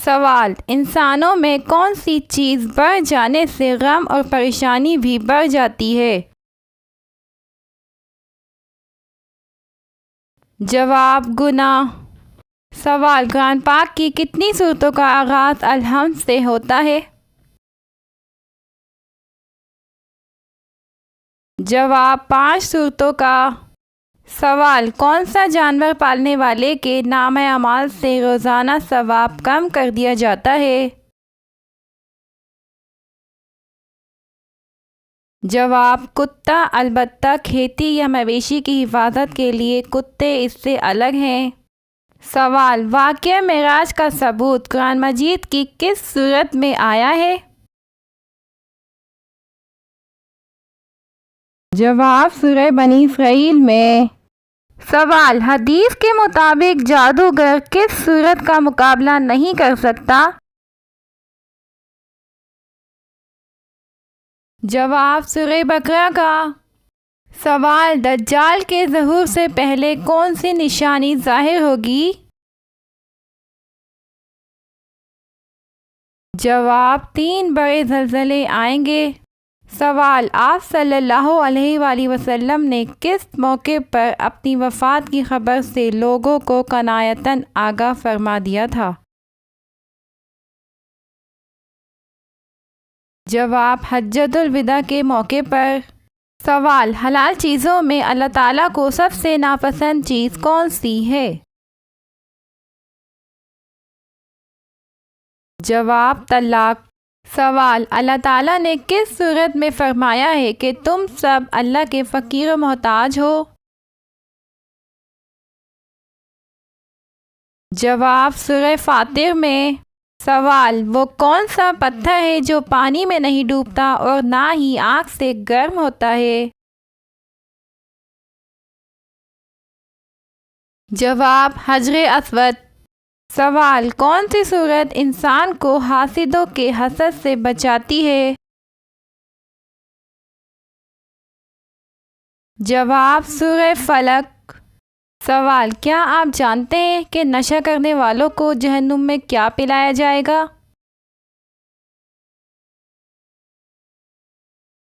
سوال: انسانوں میں کون سی چیز بڑھ جانے سے غم اور پریشانی بھی بڑھ جاتی ہے؟ جواب: گناہ۔ سوال: قرآن پاک کی کتنی سورتوں کا آغاز الحمد سے ہوتا ہے؟ جواب: 5 سورتوں کا۔ سوال: کون سا جانور پالنے والے کے نامہ اعمال سے روزانہ ثواب کم کر دیا جاتا ہے؟ جواب: کتا۔ البتہ کھیتی یا مویشی کی حفاظت کے لیے کتے اس سے الگ ہیں۔ سوال: واقعہ معراج کا ثبوت قرآن مجید کی کس سورت میں آیا ہے؟ جواب: سورہ بنی اسرائیل میں۔ سوال: حدیث کے مطابق جادوگر کس سورت کا مقابلہ نہیں کر سکتا؟ جواب: سورہ بقرہ کا۔ سوال: دجال کے ظہور سے پہلے کون سی نشانی ظاہر ہوگی؟ جواب: 3 بڑے زلزلے آئیں گے۔ سوال: آپ صلی اللہ علیہ وآلہ وسلم نے کس موقع پر اپنی وفات کی خبر سے لوگوں کو عنایتاً آگاہ فرما دیا تھا؟ جواب: حجۃ الوداع کے موقع پر۔ سوال: حلال چیزوں میں اللہ تعالیٰ کو سب سے ناپسند چیز کون سی ہے؟ جواب: طلاق۔ سوال: اللہ تعالیٰ نے کس صورت میں فرمایا ہے کہ تم سب اللہ کے فقیر و محتاج ہو؟ جواب: سورہ فاطر میں۔ سوال: وہ کون سا پتھر ہے جو پانی میں نہیں ڈوبتا اور نہ ہی آگ سے گرم ہوتا ہے؟ جواب: حجر اسود۔ سوال: کون سی سورت انسان کو حاسدوں کے حسد سے بچاتی ہے؟ جواب: سورہ فلق۔ سوال: کیا آپ جانتے ہیں کہ نشہ کرنے والوں کو جہنم میں کیا پلایا جائے گا؟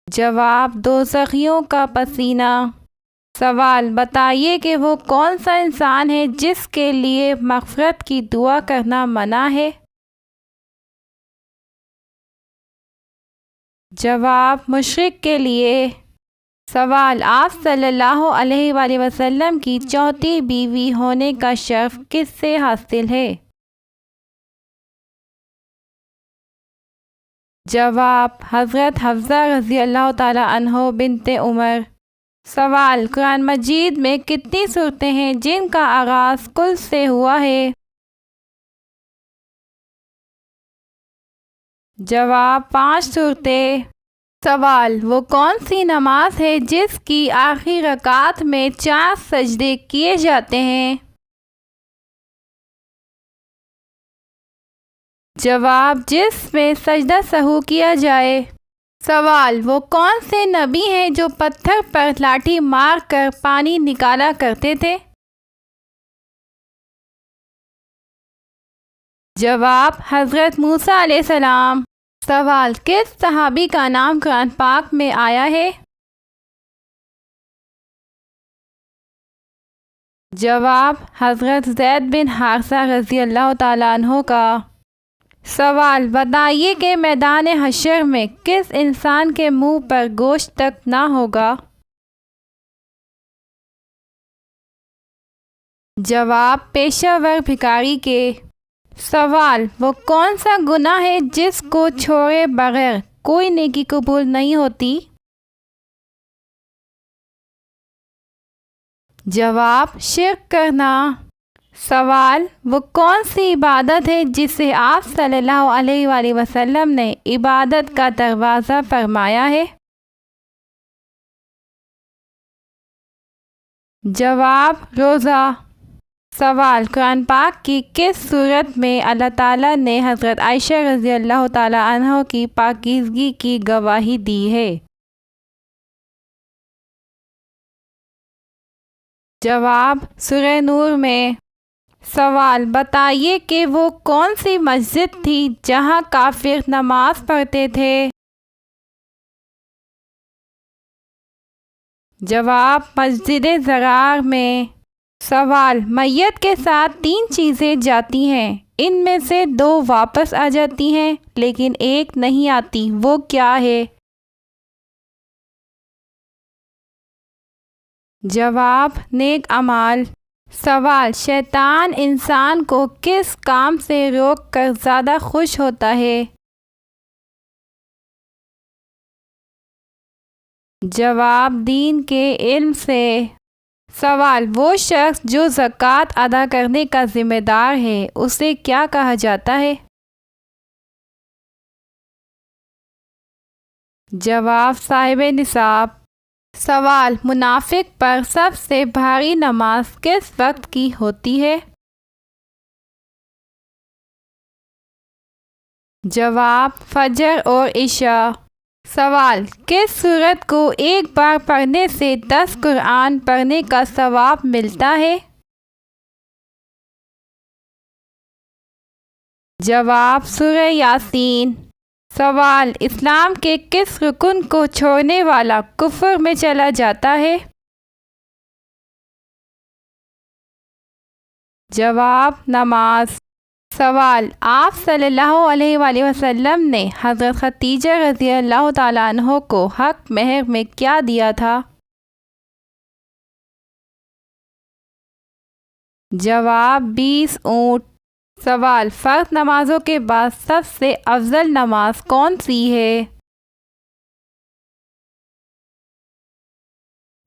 جواب: دوزخیوں کا پسینہ۔ سوال: بتائیے کہ وہ کون سا انسان ہے جس کے لیے مغفرت کی دعا کرنا منع ہے؟ جواب: مشرک کے لیے۔ سوال: آپ صلی اللہ علیہ وآلہ وسلم کی چوتھی بیوی ہونے کا شرف کس سے حاصل ہے؟ جواب: حضرت حفصہ رضی اللہ تعالی عنہ بنت عمر۔ سوال: قرآن مجید میں کتنی سورتیں ہیں جن کا آغاز کل سے ہوا ہے؟ جواب: 5 سورتیں۔ سوال: وہ کون سی نماز ہے جس کی آخری رکعت میں 4 سجدے کیے جاتے ہیں؟ جواب: جس میں سجدہ سہو کیا جائے۔ سوال: وہ کون سے نبی ہیں جو پتھر پر لاٹھی مار کر پانی نکالا کرتے تھے؟ جواب: حضرت موسیٰ علیہ السلام۔ سوال: کس صحابی کا نام قرآن پاک میں آیا ہے؟ جواب: حضرت زید بن حارثہ رضی اللہ تعالیٰ عنہ کا۔ سوال: بتائیے کہ میدان حشر میں کس انسان کے منہ پر گوشت تک نہ ہوگا؟ جواب: پیشہ ور بھکاری کے۔ سوال: وہ کون سا گناہ ہے جس کو چھوڑے بغیر کوئی نیکی قبول نہیں ہوتی؟ جواب: شرک کرنا۔ سوال: وہ کون سی عبادت ہے جسے آپ صلی اللہ علیہ وآلہ وسلم نے عبادت کا دروازہ فرمایا ہے؟ جواب: روزہ۔ سوال: قرآن پاک کی کس سورت میں اللہ تعالیٰ نے حضرت عائشہ رضی اللہ تعالیٰ عنہ کی پاکیزگی کی گواہی دی ہے؟ جواب: سورہ نور میں۔ سوال: بتائیے کہ وہ کون سی مسجد تھی جہاں کافر نماز پڑھتے تھے؟ جواب: مسجد ضرار میں۔ سوال: میت کے ساتھ 3 چیزیں جاتی ہیں، ان میں سے 2 واپس آ جاتی ہیں لیکن ایک نہیں آتی، وہ کیا ہے؟ جواب: نیک اعمال۔ سوال: شیطان انسان کو کس کام سے روک کر زیادہ خوش ہوتا ہے؟ جواب: دین کے علم سے۔ سوال: وہ شخص جو زکوٰۃ ادا کرنے کا ذمہ دار ہے اسے کیا کہا جاتا ہے؟ جواب: صاحب نصاب۔ سوال: منافق پر سب سے بھاری نماز کس وقت کی ہوتی ہے؟ جواب: فجر اور عشاء۔ سوال: کس سورت کو ایک بار پڑھنے سے 10 قرآن پڑھنے کا ثواب ملتا ہے؟ جواب: سورہ یاسین۔ سوال: اسلام کے کس رکن کو چھوڑنے والا کفر میں چلا جاتا ہے؟ جواب: نماز۔ سوال: آپ صلی اللہ علیہ وآلہ وسلم نے حضرت خدیجہ رضی اللہ تعالیٰ عنہ کو حق مہر میں کیا دیا تھا؟ جواب: 20 اونٹ۔ سوال: فرض نمازوں کے بعد سب سے افضل نماز کون سی ہے؟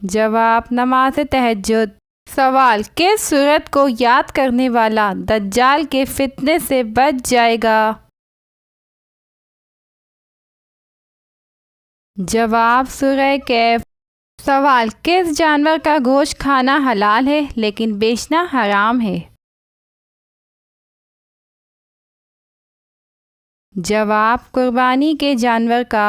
جواب: نماز تہجد۔ سوال: کس سورت کو یاد کرنے والا دجال کے فتنے سے بچ جائے گا؟ جواب: سورہ کہف۔ سوال: کس جانور کا گوشت کھانا حلال ہے لیکن بیچنا حرام ہے؟ جواب: قربانی کے جانور کا۔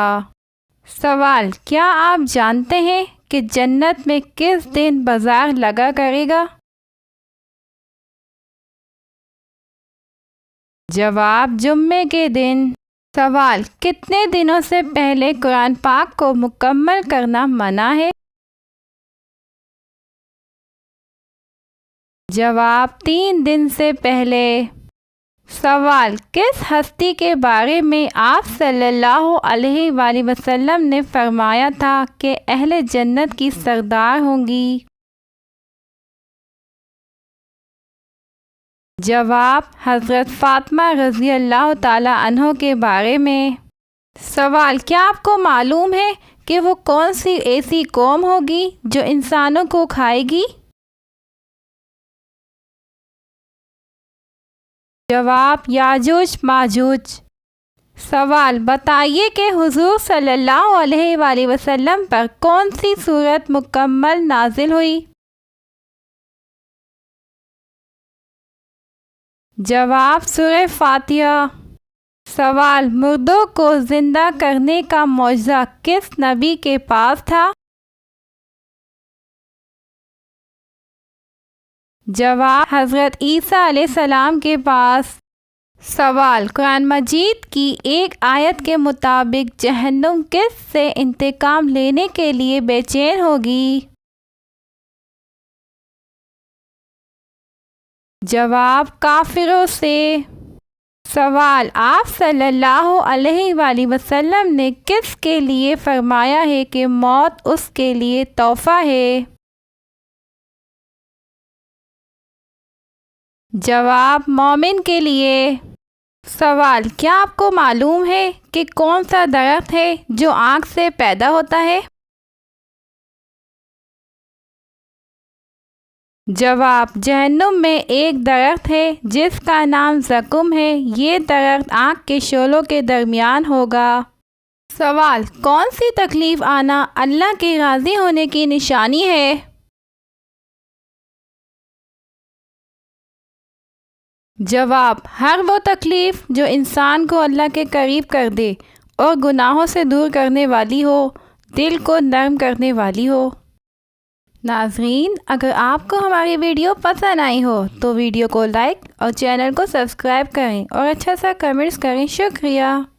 سوال: کیا آپ جانتے ہیں کہ جنت میں کس دن بازار لگا کرے گا؟ جواب: جمعے کے دن۔ سوال: کتنے دنوں سے پہلے قرآن پاک کو مکمل کرنا منع ہے؟ جواب: 3 دن سے پہلے۔ سوال: کس ہستی کے بارے میں آپ صلی اللہ علیہ وآلہ وسلم نے فرمایا تھا کہ اہل جنت کی سردار ہوں گی؟ جواب: حضرت فاطمہ رضی اللہ تعالیٰ عنہ کے بارے میں۔ سوال: کیا آپ کو معلوم ہے کہ وہ کون سی ایسی قوم ہوگی جو انسانوں کو کھائے گی؟ جواب: یاجوج ماجوج۔ سوال: بتائیے کہ حضور صلی اللہ علیہ وآلہ وسلم پر کون سی سورت مکمل نازل ہوئی؟ جواب: سورہ فاتحہ۔ سوال: مردوں کو زندہ کرنے کا معجزہ کس نبی کے پاس تھا؟ جواب: حضرت عیسیٰ علیہ السلام کے پاس۔ سوال: قرآن مجید کی ایک آیت کے مطابق جہنم کس سے انتقام لینے کے لیے بے چین ہوگی؟ جواب: کافروں سے۔ سوال: آپ صلی اللہ علیہ وآلہ وسلم نے کس کے لیے فرمایا ہے کہ موت اس کے لیے تحفہ ہے؟ جواب: مومن کے لیے۔ سوال: کیا آپ کو معلوم ہے کہ کون سا درخت ہے جو آگ سے پیدا ہوتا ہے؟ جواب: جہنم میں ایک درخت ہے جس کا نام زقوم ہے، یہ درخت آگ کے شعلوں کے درمیان ہوگا۔ سوال: کون سی تکلیف آنا اللہ کے راضی ہونے کی نشانی ہے؟ جواب: ہر وہ تکلیف جو انسان کو اللہ کے قریب کر دے اور گناہوں سے دور کرنے والی ہو، دل کو نرم کرنے والی ہو۔ ناظرین، اگر آپ کو ہماری ویڈیو پسند آئی ہو تو ویڈیو کو لائک اور چینل کو سبسکرائب کریں اور اچھا سا کمنٹس کریں۔ شکریہ۔